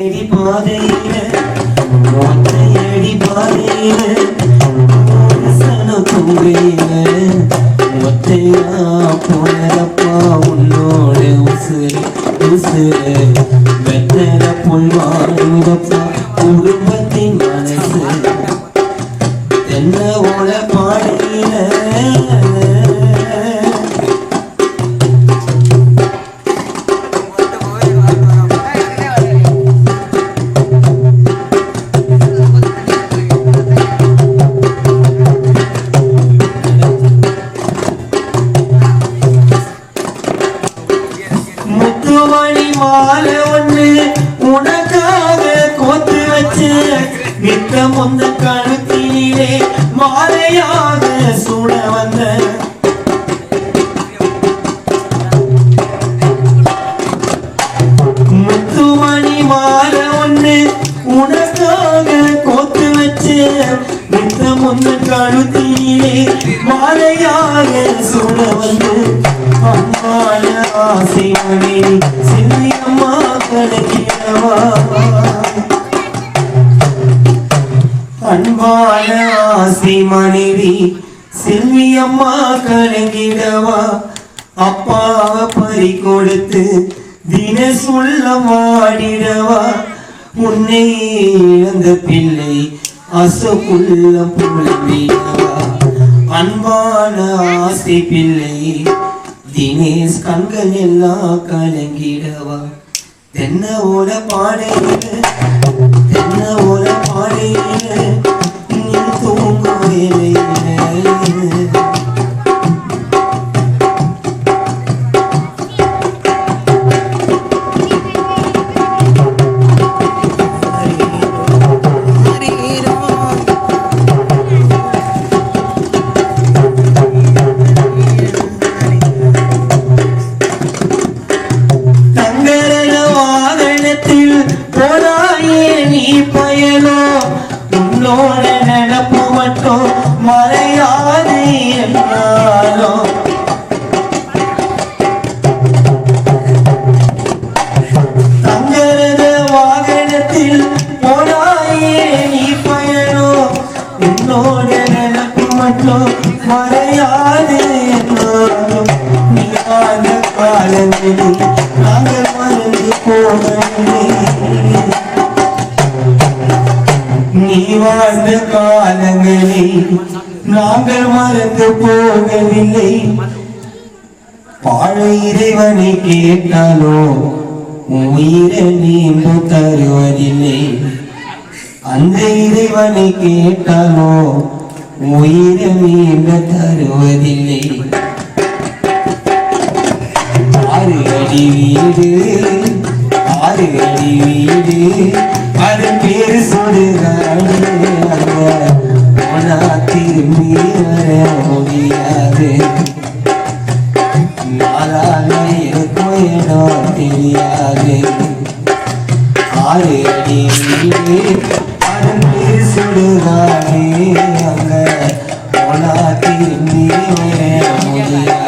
பாதையில ஒத்தையடி பாதையில தூங்கையில ஒத்தையா போனதப்பா உன்னோட உசுறு உசுறு வெத்தல புல்வாருதப்பா குடும்பத்தின் மனசு தென்ன ஓட பாடையில மாலை ஒண்ணு உனக்காக கோத்து வச்சு நித்த முந்த கழுத்திலே மாலையாக சூட வந்த முத்துமணி மாலை ஒண்ணு உனக்காக கோத்து வச்சு நித்த முந்த கழுத்திலே மாலையாக சூட வந்து அம்மாள ஆசை மணி சிந்தி அம்மா கணக்கிடவா அன்பான ஆசை மனைவி செல்வி அம்மா கணக்கிடவா அப்பாவை பறி கொடுத்து தின சொல்ல வாடிடவா உன்னை அந்த பிள்ளை அசக்குள்ள புலம்பிடவா அன்பான ஆசை பிள்ளை தினேஷ் கண்கள் எல்லாம் கலங்கிடவா தென்ன ஓட பாடையில தென்ன ஓட பாடையில நீ தூங்க வேலையில உன்னோட நினப்பு மட்டும் மறையாது என்றாலும் தங்கரத வாகனத்தில் போனாயே நீ பயணம் உன்னோட நினப்பு மட்டும் மறையாது என்றாலும் நீ ஆன காலங்களில் நாங்கள் மறந்து போகவில்லை நீ வாழ்ந்த காலங்களை நாங்கள் மறந்து போகவில்லை பாழ இறைவனை கேட்டாலோ உயிரை நீண்டு தருவதில்லை அந்த இறைவனை கேட்டாலோ உயிரை நீண்டு தருவதில்லை ஆறு அடி வீடு ஆறு அடி வீடு அது பேரு சுடுகாடு திரும்பி வர முடியாது நாளாக இருக்கும் இடம் தெரியாது ஆறு அடி வீடு அது பேரு சுடுகாடு அங்க திரும்பி வர முடியாது